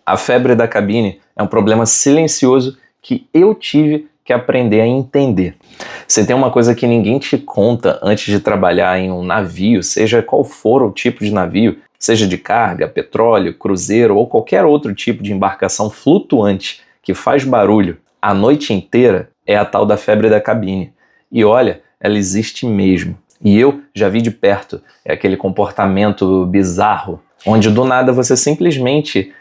A febre da cabine é um problema silencioso que eu tive que aprender a entender. Se tem uma coisa que ninguém te conta antes de trabalhar em um navio, seja qual for o tipo de navio, seja de carga, petróleo, cruzeiro ou qualquer outro tipo de embarcação flutuante que faz barulho a noite inteira, é a tal da febre da cabine. E olha, ela existe mesmo. E eu já vi de perto, é aquele comportamento bizarro, onde do nada você simplesmente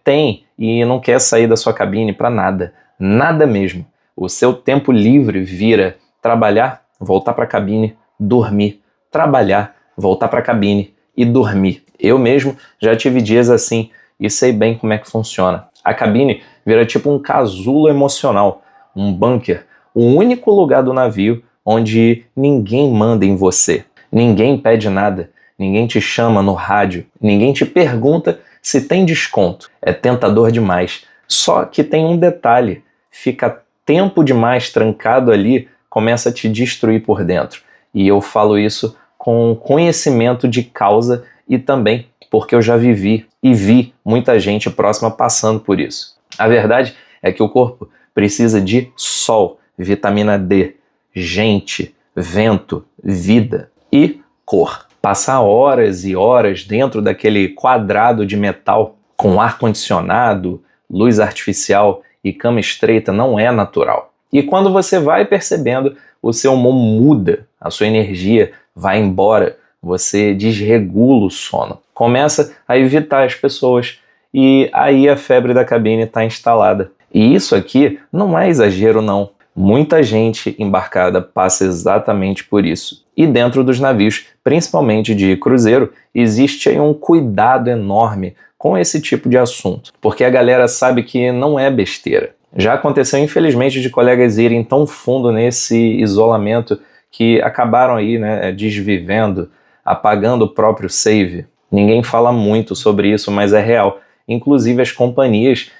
tem e não quer sair da sua cabine para nada. Nada mesmo. O seu tempo livre vira trabalhar, voltar para a cabine, dormir, trabalhar, voltar para a cabine e dormir. Eu mesmo já tive dias assim e sei bem como é que funciona. A cabine vira tipo um casulo emocional, um bunker, o único lugar do navio onde ninguém manda em você, ninguém pede nada, ninguém te chama no rádio, ninguém te pergunta se tem desconto. É tentador demais. Só que tem um detalhe, fica tempo demais trancado ali, começa a te destruir por dentro. E eu falo isso com conhecimento de causa e também porque eu já vivi e vi muita gente próxima passando por isso. A verdade é que o corpo precisa de sol, vitamina D, gente, vento, vida e cor. Passar horas e horas dentro daquele quadrado de metal com ar-condicionado, luz artificial e cama estreita não é natural. E quando você vai percebendo, o seu humor muda, a sua energia vai embora, você desregula o sono. Começa a evitar as pessoas e aí a febre da cabine está instalada. E isso aqui não é exagero não. Muita gente embarcada passa exatamente por isso. E dentro dos navios, principalmente de cruzeiro, existe aí um cuidado enorme com esse tipo de assunto, porque a galera sabe que não é besteira. Já aconteceu, infelizmente, de colegas irem tão fundo nesse isolamento que acabaram aí, desvivendo, apagando o próprio save. Ninguém fala muito sobre isso, mas é real. Inclusive as companhias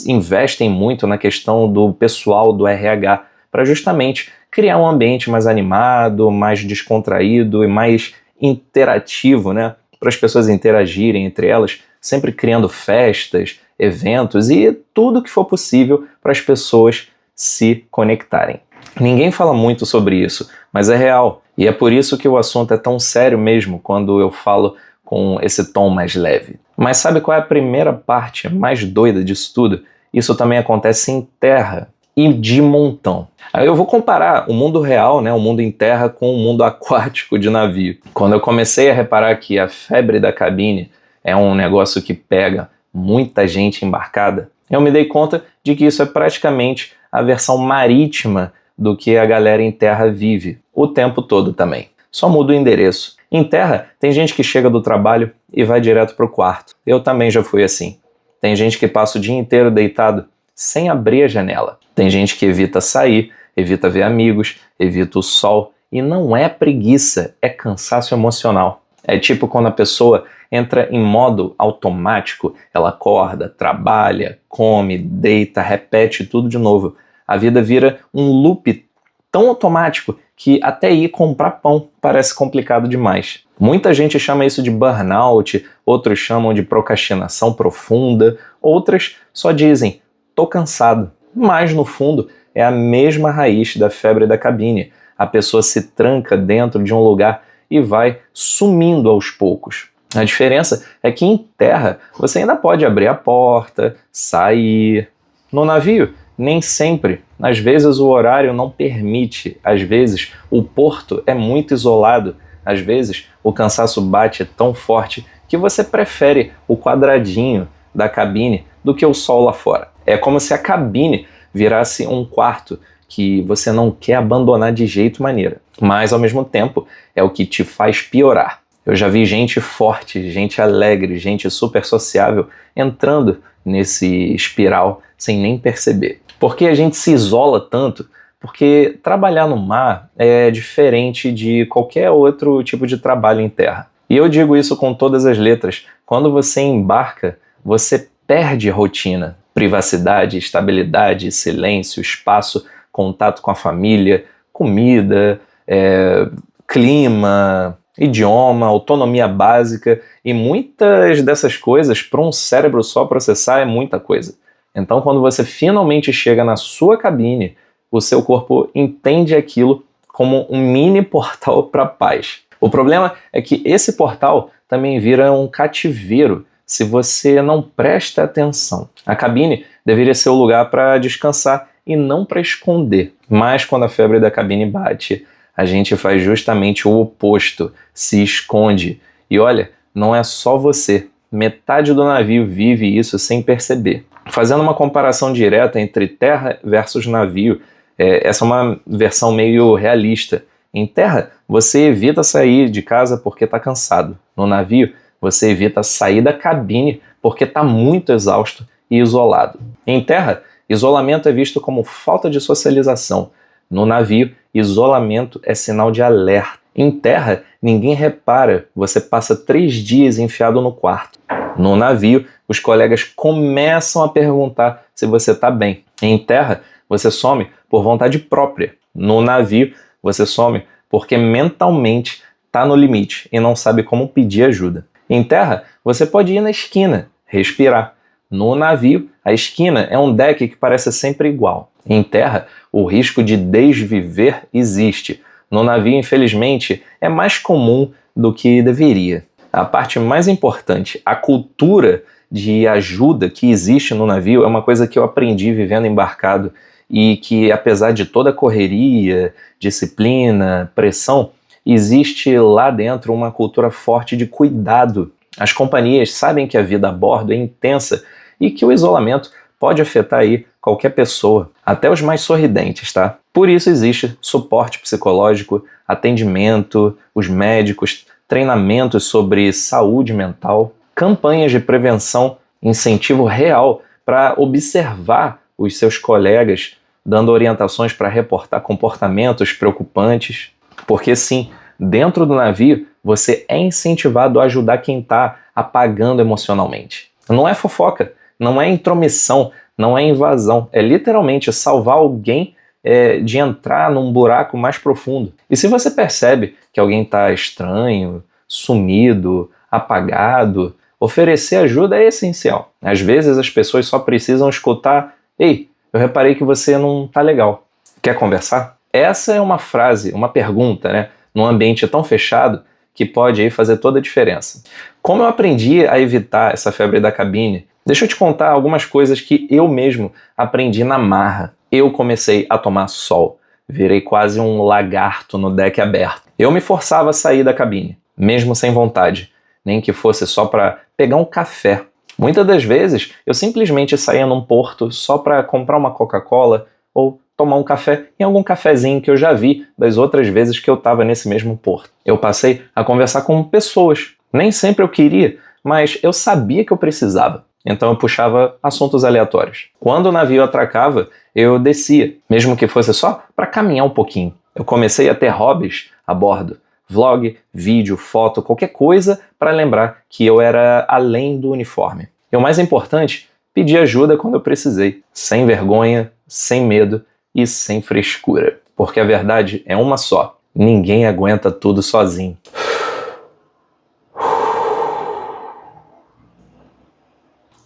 investem muito na questão do pessoal do RH para justamente criar um ambiente mais animado, mais descontraído e mais interativo, para as pessoas interagirem entre elas, sempre criando festas, eventos e tudo que for possível para as pessoas se conectarem. Ninguém fala muito sobre isso, mas é real. E é por isso que o assunto é tão sério mesmo quando eu falo com esse tom mais leve. Mas sabe qual é a primeira parte mais doida disso tudo? Isso também acontece em terra e de montão. Aí eu vou comparar o mundo real, o mundo em terra, com o mundo aquático de navio. Quando eu comecei a reparar que a febre da cabine é um negócio que pega muita gente embarcada, eu me dei conta de que isso é praticamente a versão marítima do que a galera em terra vive o tempo todo também. Só muda o endereço. Em terra, tem gente que chega do trabalho e vai direto pro quarto. Eu também já fui assim. Tem gente que passa o dia inteiro deitado sem abrir a janela. Tem gente que evita sair, evita ver amigos, evita o sol. E não é preguiça, é cansaço emocional. É tipo quando a pessoa entra em modo automático, ela acorda, trabalha, come, deita, repete tudo de novo. A vida vira um loop tão automático que até ir comprar pão parece complicado demais. Muita gente chama isso de burnout, outros chamam de procrastinação profunda, outras só dizem, tô cansado. Mas no fundo é a mesma raiz da febre da cabine. A pessoa se tranca dentro de um lugar e vai sumindo aos poucos. A diferença é que em terra você ainda pode abrir a porta, sair. No navio, nem sempre. Às vezes o horário não permite, às vezes o porto é muito isolado, às vezes o cansaço bate tão forte que você prefere o quadradinho da cabine do que o sol lá fora. É como se a cabine virasse um quarto que você não quer abandonar de jeito maneira, mas ao mesmo tempo é o que te faz piorar. Eu já vi gente forte, gente alegre, gente super sociável entrando nesse espiral sem nem perceber. Por que a gente se isola tanto? Porque trabalhar no mar é diferente de qualquer outro tipo de trabalho em terra. E eu digo isso com todas as letras. Quando você embarca, você perde rotina, privacidade, estabilidade, silêncio, espaço, contato com a família, comida, clima, Idioma, autonomia básica e muitas dessas coisas para um cérebro só processar é muita coisa. Então, quando você finalmente chega na sua cabine, o seu corpo entende aquilo como um mini portal para a paz. O problema é que esse portal também vira um cativeiro se você não presta atenção. A cabine deveria ser o lugar para descansar e não para esconder. Mas quando a febre da cabine bate, a gente faz justamente o oposto, se esconde. E olha, não é só você. Metade do navio vive isso sem perceber. Fazendo uma comparação direta entre terra versus navio, essa é uma versão meio realista. Em terra, você evita sair de casa porque está cansado. No navio, você evita sair da cabine porque está muito exausto e isolado. Em terra, isolamento é visto como falta de socialização. No navio, isolamento é sinal de alerta. Em terra, ninguém repara, você passa 3 dias enfiado no quarto. No navio, os colegas começam a perguntar se você está bem. Em terra, você some por vontade própria. No navio, você some porque mentalmente está no limite e não sabe como pedir ajuda. Em terra, você pode ir na esquina, respirar. No navio, a esquina é um deck que parece sempre igual. Em terra, o risco de desviver existe. No navio, infelizmente, é mais comum do que deveria. A parte mais importante, a cultura de ajuda que existe no navio é uma coisa que eu aprendi vivendo embarcado e que, apesar de toda a correria, disciplina, pressão, existe lá dentro uma cultura forte de cuidado. As companhias sabem que a vida a bordo é intensa e que o isolamento pode afetar aí qualquer pessoa, até os mais sorridentes, tá? Por isso existe suporte psicológico, atendimento, os médicos, treinamentos sobre saúde mental, campanhas de prevenção, incentivo real para observar os seus colegas, dando orientações para reportar comportamentos preocupantes. Porque sim, dentro do navio, você é incentivado a ajudar quem está apagando emocionalmente. Não é fofoca, não é intromissão, não é invasão, é literalmente salvar alguém de entrar num buraco mais profundo. E se você percebe que alguém está estranho, sumido, apagado, oferecer ajuda é essencial. Às vezes as pessoas só precisam escutar: "Ei, eu reparei que você não está legal. Quer conversar?" Essa é uma frase, uma pergunta, né? Num ambiente tão fechado que pode aí fazer toda a diferença. Como eu aprendi a evitar essa febre da cabine? Deixa eu te contar algumas coisas que eu mesmo aprendi na marra. Eu comecei a tomar sol. Virei quase um lagarto no deck aberto. Eu me forçava a sair da cabine, mesmo sem vontade, nem que fosse só para pegar um café. Muitas das vezes eu simplesmente saía num porto só para comprar uma Coca-Cola ou tomar um café em algum cafezinho que eu já vi das outras vezes que eu estava nesse mesmo porto. Eu passei a conversar com pessoas. Nem sempre eu queria, mas eu sabia que eu precisava. Então eu puxava assuntos aleatórios. Quando o navio atracava, eu descia, mesmo que fosse só para caminhar um pouquinho. Eu comecei a ter hobbies a bordo. Vlog, vídeo, foto, qualquer coisa para lembrar que eu era além do uniforme. E o mais importante, pedir ajuda quando eu precisei. Sem vergonha, sem medo e sem frescura. Porque a verdade é uma só. Ninguém aguenta tudo sozinho.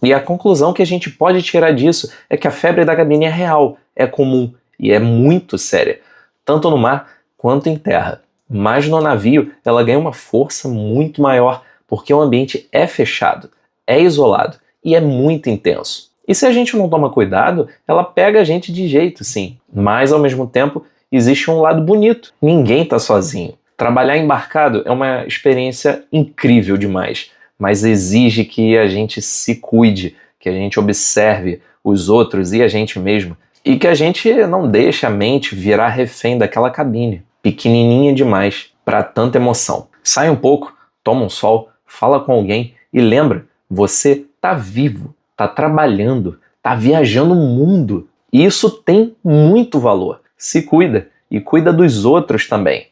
E a conclusão que a gente pode tirar disso é que a febre da cabine é real, é comum e é muito séria, tanto no mar quanto em terra. Mas no navio ela ganha uma força muito maior porque o ambiente é fechado, é isolado e é muito intenso. E se a gente não toma cuidado, ela pega a gente de jeito, sim. Mas ao mesmo tempo existe um lado bonito. Ninguém está sozinho. Trabalhar embarcado é uma experiência incrível demais, mas exige que a gente se cuide, que a gente observe os outros e a gente mesmo, e que a gente não deixe a mente virar refém daquela cabine, pequenininha demais para tanta emoção. Sai um pouco, toma um sol, fala com alguém e lembra, você tá vivo, tá trabalhando, tá viajando o mundo. E isso tem muito valor. Se cuida e cuida dos outros também.